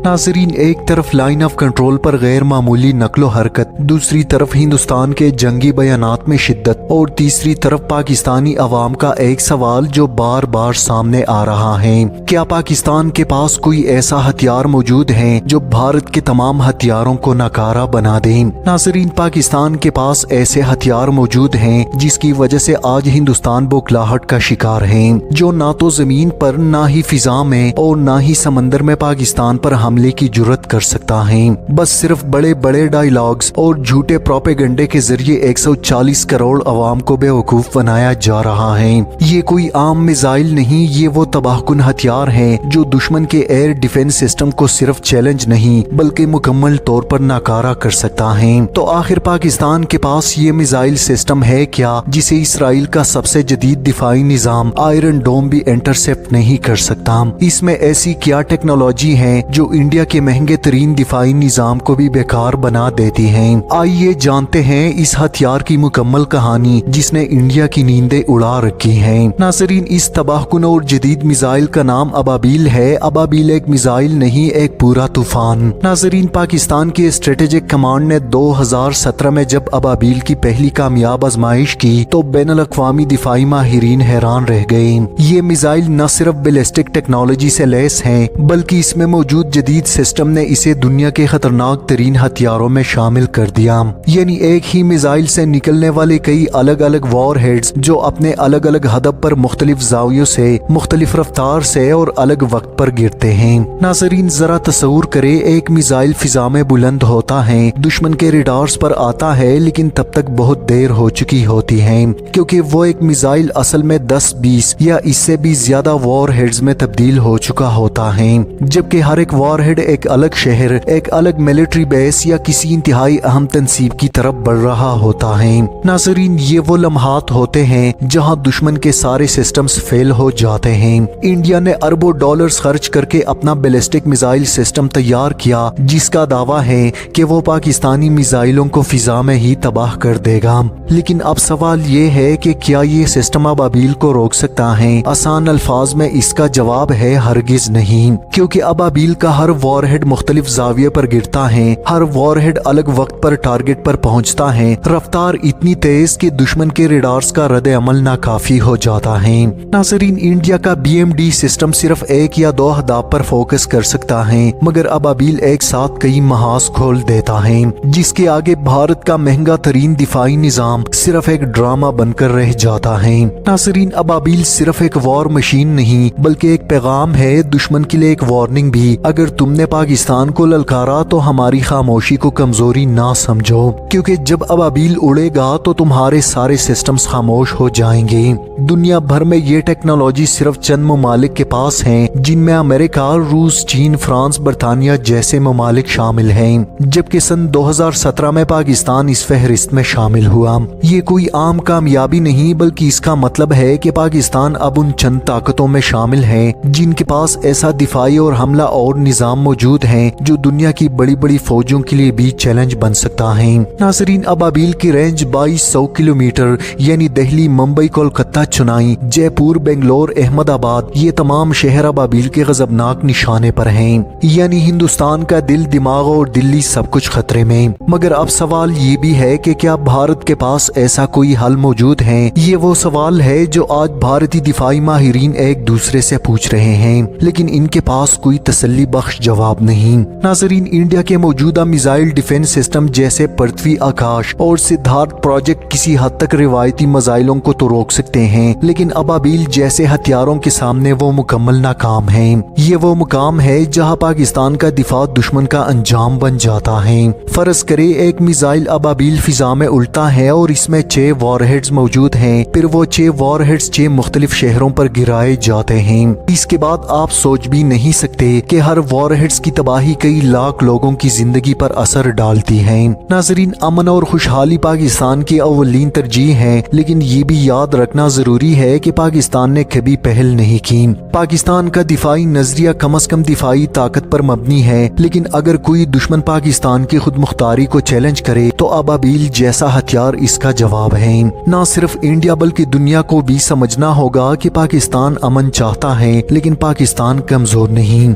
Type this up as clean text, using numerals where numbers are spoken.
नाज़रीन, एक तरफ लाइन ऑफ कंट्रोल पर गैर मामूली नकलो हरकत, दूसरी तरफ हिंदुस्तान के जंगी बयानात में शिद्दत और तीसरी तरफ पाकिस्तानी अवाम का एक सवाल जो बार बार सामने आ रहा है, क्या पाकिस्तान के पास कोई ऐसा हथियार मौजूद है जो भारत के तमाम हथियारों को नाकारा बना दे। नाज़रीन, पाकिस्तान के पास ऐसे हथियार मौजूद हैं जिसकी वजह से आज हिंदुस्तान बौखलाहट का शिकार है, जो ना तो जमीन पर, ना ही फिजा में और ना ही समंदर में पाकिस्तान पर हमले की जुर्रत कर सकता है। बस सिर्फ बड़े बड़े डायलॉग्स और झूठे प्रोपेगेंडे के जरिए 140 करोड़ अवाम को बेवकूफ बनाया जा रहा है। ये कोई आम मिसाइल नहीं, ये वो तबाहकुन हथियार है जो दुश्मन के एयर डिफेंस सिस्टम को सिर्फ चैलेंज नहीं बल्कि मुकम्मल तौर पर नाकारा कर सकता है। तो आखिर पाकिस्तान के पास ये मिसाइल सिस्टम है क्या जिसे इसराइल का सबसे जदीद दिफाई निजाम आयरन डोम भी इंटरसेप्ट नहीं कर सकता? इसमें ऐसी क्या टेक्नोलॉजी है जो इंडिया के महंगे तरीन दिफाई निजाम को भी बेकार बना देती है? आइए जानते हैं इस हथियार की मुकम्मल कहानी जिसने इंडिया की नींदें उड़ा रखी हैं। नाज़रीन, इस तबाहकुन और जदीद मिसाइल का नाम अबाबील है। अबाबील एक मिसाइल नहीं, एक पूरा तूफान। नाज़रीन, पाकिस्तान की स्ट्रेटेजिक कमांड ने 2017 में जब अबाबील की पहली कामयाब आजमाइश की तो बैनुल अक़वामी दिफाई माहिरीन हैरान रह गए। ये मिसाइल न सिर्फ बैलिस्टिक टेक्नोलॉजी से लैस है बल्कि इसमें मौजूद जदीद सिस्टम ने इसे दुनिया के खतरनाक तरीन हथियारों में शामिल कर दिया। यानी एक ही मिसाइल से निकलने वाले कई अलग अलग वॉर हेड्स जो अपने अलग अलग हदफ पर मुख्तलिफ जावियों से, मुख्तलिफ रफ्तार से और अलग वक्त पर गिरते हैं। नाज़रीन, जरा तस्वुर करे, एक मिसाइल फिजा में बुलंद होता है, दुश्मन के रेडार्स पर आता है, लेकिन तब तक बहुत देर हो चुकी होती है क्योंकि वो एक मिसाइल असल में 10-20 या इससे भी ज्यादा वॉर हेड्स में तब्दील हो चुका होता है, जबकि हर एक वॉर हेड एक अलग शहर, एक अलग मिलिट्री बेस या किसी इंतहाई अहम तंसीब की तरफ बढ़ रहा होता है। नाज़रीन, ये वो लम्हात होते हैं जहां दुश्मन के सारे सिस्टम्स फेल हो जाते हैं। इंडिया ने अरबों डॉलर्स खर्च करके अपना बैलिस्टिक मिसाइल सिस्टम तैयार किया जिसका दावा है कि वो पाकिस्तानी मिसाइलों को फिजा में ही तबाह कर देगा। लेकिन अब सवाल ये है कि क्या ये सिस्टम अबाबील को रोक सकता है? आसान अल्फाज में इसका जवाब है हरगिज नहीं, क्योंकि अबाबील का हर वॉरहेड मुख्तलिफ जाविये पर गिरता है, हर वॉरहेड अलग वक्त पर टारगेट पर पहुंचता है, रफ्तार इतनी तेज कि दुश्मन के रेडार्स का रद्द अमल नाकाफी हो जाता है। नाज़रीन, इंडिया का BMD सिस्टम सिर्फ एक या दो हदाफ पर फोकस कर सकता है, मगर अबाबील एक साथ कई महाज खोल देता है जिसके आगे भारत का महंगा तरीन दिफाई निजाम सिर्फ एक ड्रामा बनकर रह जाता है। नाज़रीन, अबाबील सिर्फ एक वॉर मशीन नहीं बल्कि एक पैगाम है, दुश्मन के लिए एक वार्निंग भी। अगर तुमने पाकिस्तान को ललकारा तो हमारी खामोशी को कमजोरी ना समझो, क्योंकि जब अबाबील उड़ेगा तो तुम्हारे सारे सिस्टम्स खामोश हो जाएंगे। दुनिया भर में ये टेक्नोलॉजी सिर्फ चंद ममालिक के पास है, जिनमें अमेरिका, रूस, चीन, फ्रांस, बरतानिया जैसे ममालिक शामिल हैं, जबकि सन 2017 में पाकिस्तान इस फहरिस्त में शामिल हुआ। ये कोई आम कामयाबी नहीं बल्कि इसका मतलब है कि पाकिस्तान अब उन चंद ताकतों में शामिल है जिनके पास ऐसा दिफाई और हमला और निजाम मौजूद है जो दुनिया की बड़ी बड़ी फौजों के लिए भी चैलेंज बन सकता है। नाज़रीन, अबाबील की रेंज 2200 किलोमीटर यानी दिल्ली, मुंबई, कोलकाता, चेन्नई, जयपुर, बेंगलोर, अहमदाबाद, ये तमाम शहर अबाबील के गजबनाक निशाने पर हैं। यानी हिंदुस्तान का दिल, दिमाग और दिल्ली सब कुछ खतरे में। मगर अब सवाल ये भी है कि क्या भारत के पास ऐसा कोई हल मौजूद है? ये वो सवाल है जो आज भारतीय दिफाई माहिरीन एक दूसरे से पूछ रहे हैं, लेकिन इनके पास कोई तसल्ली बख्श जवाब नहीं। नाज़रीन, इंडिया के मौजूदा मिसाइल डिफेंस सिस्टम जैसे पृथ्वी, आकाश और सिद्धार्थ प्रोजेक्ट किसी हद तक रिवायती मिसाइलों को तो रोक सकते हैं, लेकिन अबाबील जैसे हथियारों के सामने वो मुकम्मल नाकाम है। ये वो मुकाम है जहाँ पाकिस्तान का दिफा दुश्मन का अंजाम बन जाता है। फर्ज करे एक मिसाइल अबाबील फिजा में उड़ता है और इसमें 6 वॉरहेड्स मौजूद हैं, फिर वो 6 वॉरहेड्स 6 मुख्तलिफ शहरों पर गिराए जाते हैं। इसके बाद आप सोच भी नहीं सकते कि हर वॉरहेड्स की तबाही कई लाख लोगों की जिंदगी पर असर डालती है। नाज़रीन, अमन और खुशहाली पाकिस्तान की अव्वलीन तरजीह है, लेकिन ये भी याद रखना जरूरी है कि पाकिस्तान ने कभी पहल नहीं की। पाकिस्तान का दिफाई नजरिया कम अज कम दिफाई ताकत पर मबनी है, लेकिन अगर कोई दुश्मन पाकिस्तान की खुद मुख्तारी को चैलेंज करे तो अबाबील जैसा हथियार इसका जवाब है। न सिर्फ इंडिया बल्कि दुनिया को भी समझना होगा कि पाकिस्तान अमन चाहता है, लेकिन पाकिस्तान कमजोर नहीं।